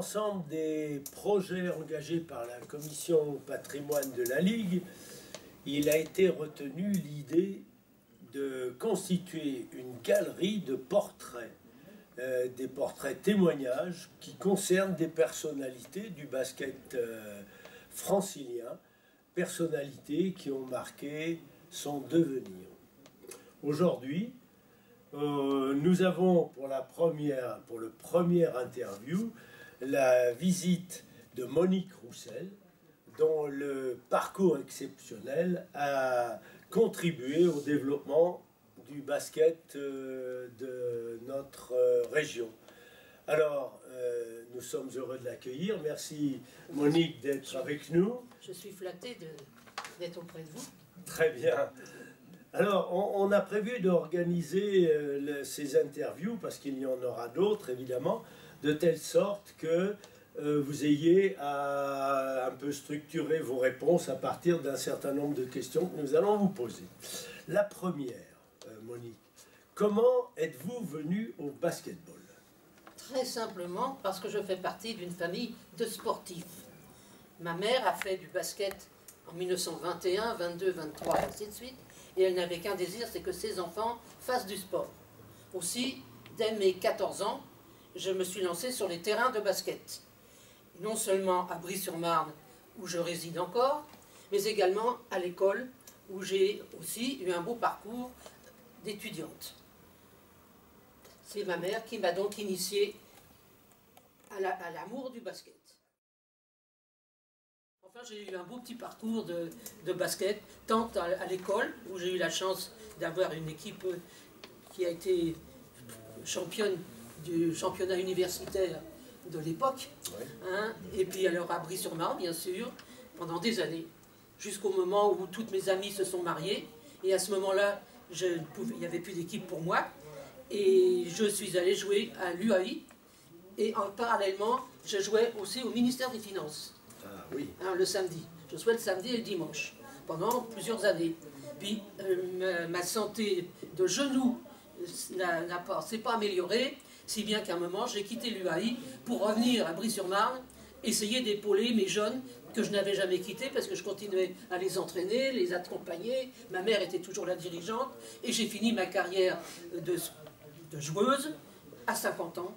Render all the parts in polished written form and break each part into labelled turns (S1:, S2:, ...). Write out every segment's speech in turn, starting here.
S1: l'ensemble des projets engagés par la Commission patrimoine de la Ligue, il a été retenu l'idée de constituer une galerie de portraits, des portraits témoignages qui concernent des personnalités du basket francilien, personnalités qui ont marqué son devenir. Aujourd'hui, nous avons pour le premier interview la visite de Monique Roussel, dont le parcours exceptionnel a contribué au développement du basket de notre région. Alors, nous sommes heureux de l'accueillir. Merci Monique d'être avec nous.
S2: Je suis flattée d'être auprès de vous.
S1: Très bien. Alors, on a prévu d'organiser ces interviews, parce qu'il y en aura d'autres évidemment, de telle sorte que vous ayez à un peu structurer vos réponses à partir d'un certain nombre de questions que nous allons vous poser. La première, Monique, comment êtes-vous venue au basketball?
S2: Très simplement parce que je fais partie d'une famille de sportifs. Ma mère a fait du basket en 1921, 22, 23, ainsi de suite, et elle n'avait qu'un désir, c'est que ses enfants fassent du sport. Aussi, dès mes 14 ans, je me suis lancée sur les terrains de basket. Non seulement à Bry-sur-Marne, où je réside encore, mais également à l'école, où j'ai aussi eu un beau parcours d'étudiante. C'est ma mère qui m'a donc initiée à l'amour du basket. Enfin, j'ai eu un beau petit parcours de basket, tant à l'école, où j'ai eu la chance d'avoir une équipe qui a été championne du championnat universitaire de l'époque, hein, et puis alors à Bry-sur-Marne, bien sûr, pendant des années, jusqu'au moment où toutes mes amies se sont mariées, et à ce moment-là, il n'y avait plus d'équipe pour moi, et je suis allé jouer à l'UAI, et parallèlement, je jouais aussi au ministère des Finances.
S1: Ah oui.
S2: Hein, le samedi. Je jouais le samedi et le dimanche, pendant plusieurs années. Puis ma santé de genou s'est pas améliorée, si bien qu'à un moment, j'ai quitté l'UAI pour revenir à Bry-sur-Marne, essayer d'épauler mes jeunes que je n'avais jamais quittés, parce que je continuais à les entraîner, les accompagner. Ma mère était toujours la dirigeante, et j'ai fini ma carrière de joueuse à 50 ans.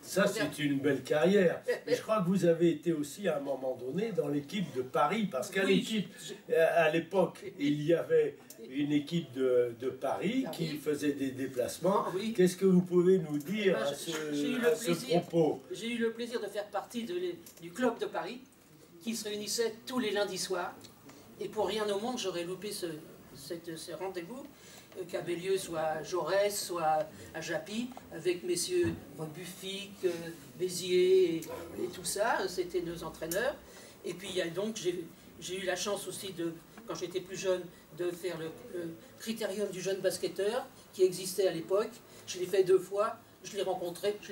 S1: Ça, c'est une belle carrière. Et je crois que vous avez été aussi, à un moment donné, dans l'équipe de Paris, parce qu'à l'époque, il y avait une équipe de Paris qui faisait des déplacements. Qu'est-ce que vous pouvez nous dire à ce propos?
S2: J'ai eu le plaisir de faire partie du club de Paris, qui se réunissait tous les lundis soirs. Et pour rien au monde, j'aurais loupé ce rendez-vous qui avait lieu soit à Jaurès, soit à Japy, avec messieurs Buffic, Béziers et tout ça. C'était nos entraîneurs. Et puis donc j'ai eu la chance aussi, quand j'étais plus jeune, de faire le critérium du jeune basketteur qui existait à l'époque. Je l'ai fait 2 fois, je l'ai rencontré, je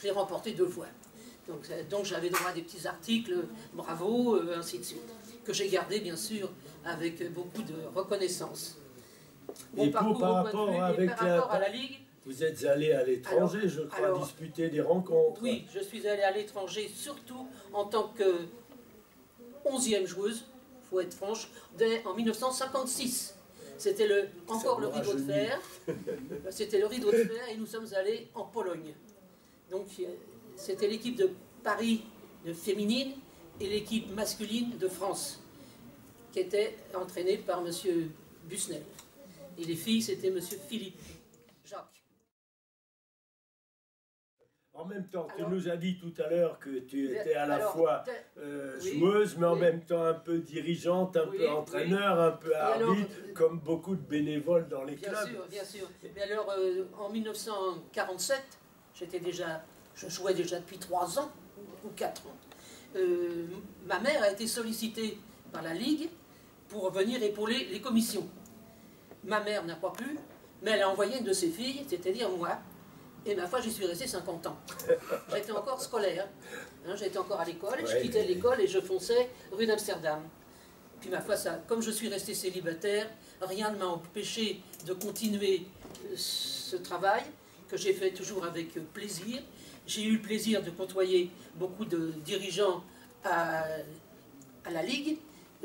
S2: l'ai remporté 2 fois. Donc j'avais droit à des petits articles, bravo, ainsi de suite, que j'ai gardé bien sûr avec beaucoup de reconnaissance.
S1: Et par rapport
S2: à la Ligue,
S1: vous êtes allé à l'étranger, je crois, disputer des rencontres.
S2: Oui, je suis allé à l'étranger, surtout en tant que 11e joueuse, il faut être franche, en 1956. C'était encore le rideau de fer. C'était le rideau de fer et nous sommes allés en Pologne. Donc c'était l'équipe de Paris de féminine et l'équipe masculine de France, qui était entraînée par M. Busnel. Et les filles, c'était M. Philippe Jacques.
S1: En même temps, tu nous as dit tout à l'heure que tu étais à la fois joueuse, mais en même temps un peu dirigeante, un peu entraîneur, un peu arbitre, comme beaucoup de bénévoles dans les clubs.
S2: Bien sûr, bien sûr. Mais alors, en 1947, je jouais déjà depuis 3 ans ou 4 ans. Ma mère a été sollicitée par la Ligue pour venir épauler les commissions. Ma mère n'a pas pu, mais elle a envoyé une de ses filles, c'est-à-dire moi, et ma foi, j'y suis resté 50 ans. J'étais encore scolaire, hein, j'étais encore à l'école, je quittais l'école et je fonçais rue d'Amsterdam. Puis ma foi, comme je suis resté célibataire, rien ne m'a empêché de continuer ce travail, que j'ai fait toujours avec plaisir, J'ai eu le plaisir de côtoyer beaucoup de dirigeants à la Ligue.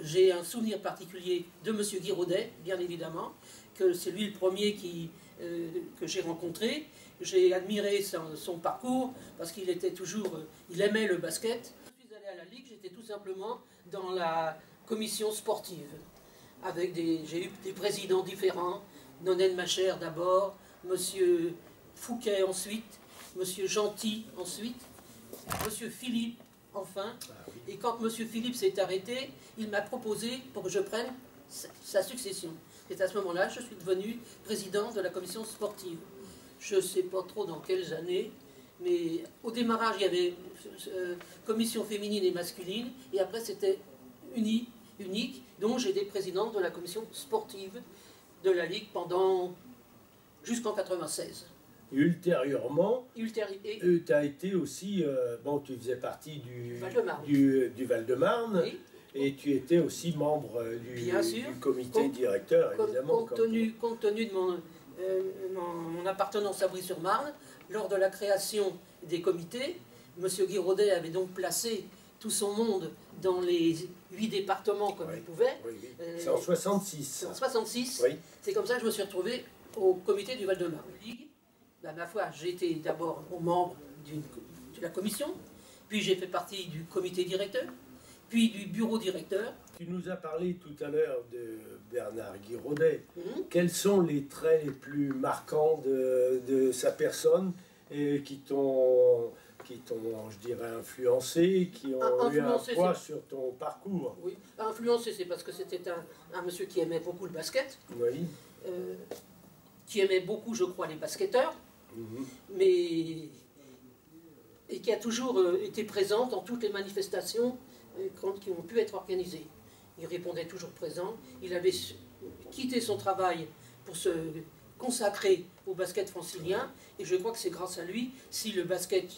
S2: J'ai un souvenir particulier de M. Guiraudet, bien évidemment, que c'est lui le premier que j'ai rencontré. J'ai admiré son parcours parce qu'il était toujours, il aimait le basket. Je suis allé à la Ligue, j'étais tout simplement dans la commission sportive. J'ai eu des présidents différents, Nonen Macher d'abord, M. Fouquet ensuite, M. Gentil ensuite, M. Philippe enfin. Et quand M. Philippe s'est arrêté, il m'a proposé pour que je prenne sa succession. C'est à ce moment-là que je suis devenu président de la commission sportive. Je ne sais pas trop dans quelles années, mais au démarrage, il y avait commission féminine et masculine, et après c'était unique, donc j'étais présidente de la commission sportive de la Ligue jusqu'en 96.
S1: Et ultérieurement, tu as été aussi, tu faisais partie du Val-de-Marne, oui. Et tu étais aussi membre du comité directeur, évidemment.
S2: Compte tenu de mon appartenance à Brie-sur-Marne, lors de la création des comités, M. Guiraudet avait donc placé tout son monde dans les 8 départements comme il pouvait.
S1: Oui. C'est en 66.
S2: C'est en 66.
S1: Oui.
S2: C'est comme ça que je me suis retrouvé au comité du Val-de-Marne. Ma foi, j'ai été d'abord membre de la commission, puis j'ai fait partie du comité directeur, puis du bureau directeur.
S1: Tu nous as parlé tout à l'heure de Bernard Guiraudet. Quels sont les traits les plus marquants de sa personne et qui t'ont, je dirais, influencé, qui ont eu un poids sur ton parcours?
S2: Oui, influencé, c'est parce que c'était un monsieur qui aimait beaucoup le basket,
S1: oui.
S2: Qui aimait beaucoup, je crois, les basketteurs, et qui a toujours été présent dans toutes les manifestations qui ont pu être organisées. Il répondait toujours présent. Il avait quitté son travail pour se consacrer au basket francilien, et je crois que c'est grâce à lui si le basket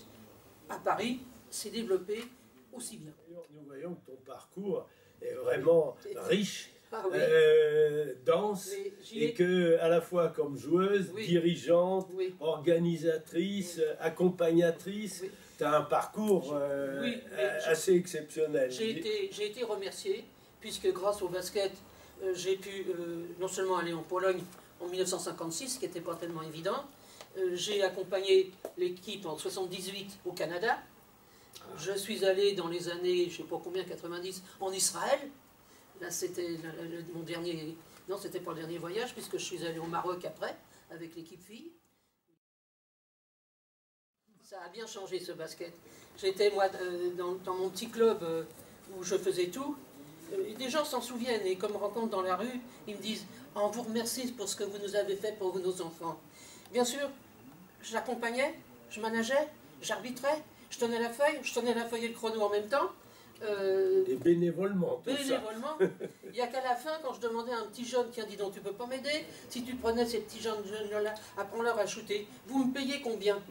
S2: à Paris s'est développé aussi bien.
S1: Nous voyons que ton parcours est vraiment riche, dense, et que à la fois comme joueuse, dirigeante, organisatrice, accompagnatrice, tu as un parcours assez exceptionnel.
S2: J'ai été remercié, puisque grâce au basket, j'ai pu non seulement aller en Pologne en 1956, ce qui n'était pas tellement évident, j'ai accompagné l'équipe en 78 au Canada. Je suis allé dans les années, je ne sais pas combien, 90, en Israël. Là, c'était mon dernier... Non, c'était pas le dernier voyage, puisque je suis allé au Maroc après, avec l'équipe filles. Ça a bien changé, ce basket. J'étais, moi, dans mon petit club où je faisais tout. Des gens s'en souviennent, et comme me rencontrent dans la rue, ils me disent « On vous remercie pour ce que vous nous avez fait pour nos enfants. » Bien sûr, je l'accompagnais, je manageais, j'arbitrais, je tenais la feuille et le chrono en même temps.
S1: Et bénévolement,
S2: bénévolement. Il n'y a qu'à la fin, quand je demandais à un petit jeune, tiens, dis donc, tu peux pas m'aider? Si tu prenais ces petits jeunes-là, apprends-leur à shooter, vous me payez combien?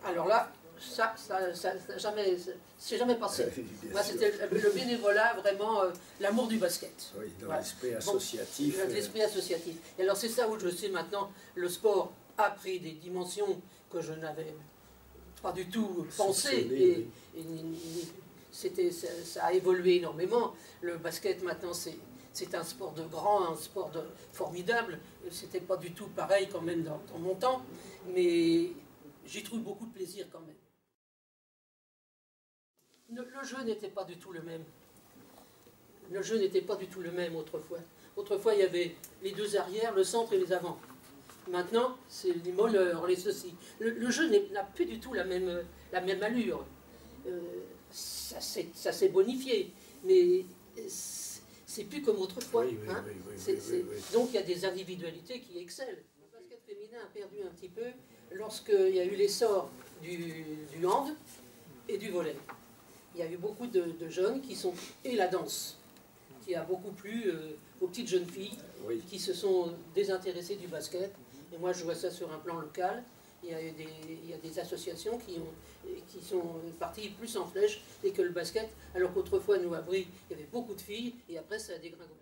S2: Alors là, ça c'est jamais passé. Moi, c'était le bénévolat, vraiment, l'amour du basket.
S1: Oui, dans l'esprit associatif.
S2: Bon, l'esprit associatif. Et alors, c'est ça où je sais maintenant, le sport a pris des dimensions que je n'avais pas du tout pensé. Ça a évolué énormément. Le basket, maintenant, c'est un sport de grand, un sport formidable. C'était pas du tout pareil quand même dans mon temps, mais j'y trouve beaucoup de plaisir quand même. Le jeu n'était pas du tout le même. Le jeu n'était pas du tout le même autrefois. Autrefois, il y avait les deux arrières, le centre et les avants. Maintenant, c'est les molleurs, les ceci. Le jeu n'a plus du tout la même allure. Ça s'est bonifié, mais c'est plus comme autrefois. Donc il y a des individualités qui excellent. Le basket féminin a perdu un petit peu lorsqu'il y a eu l'essor du hand et du volley. Il y a eu beaucoup de jeunes qui sont... Et la danse, qui a beaucoup plu aux petites jeunes filles qui se sont désintéressées du basket. Et moi je vois ça sur un plan local. Il y a des associations qui sont parties plus en flèche et que le basket, alors qu'autrefois, nous, à Brie, il y avait beaucoup de filles, et après, ça a dégringolé.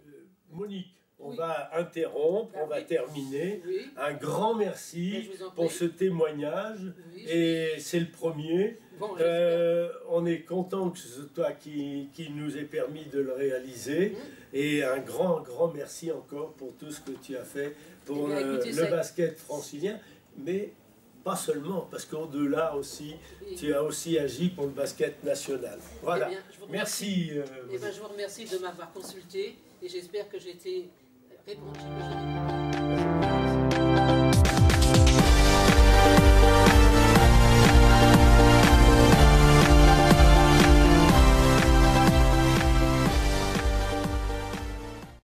S1: Monique, on va interrompre, on va terminer.
S2: Oui.
S1: Un grand merci
S2: Je vous en prie.
S1: pour ce témoignage.
S2: Oui.
S1: Et c'est le premier.
S2: Bon, j'espère.
S1: On est content que ce soit toi qui nous ait permis de le réaliser. Et un grand merci encore pour tout ce que tu as fait pour
S2: Eh bien, écoutez,
S1: le basket francilien. Mais pas seulement, parce qu'au-delà aussi, tu as aussi agi pour le basket national. Voilà.
S2: Eh bien, je vous remercie.
S1: Merci.
S2: Eh bien, je vous remercie de m'avoir consulté et j'espère que j'ai été répondu.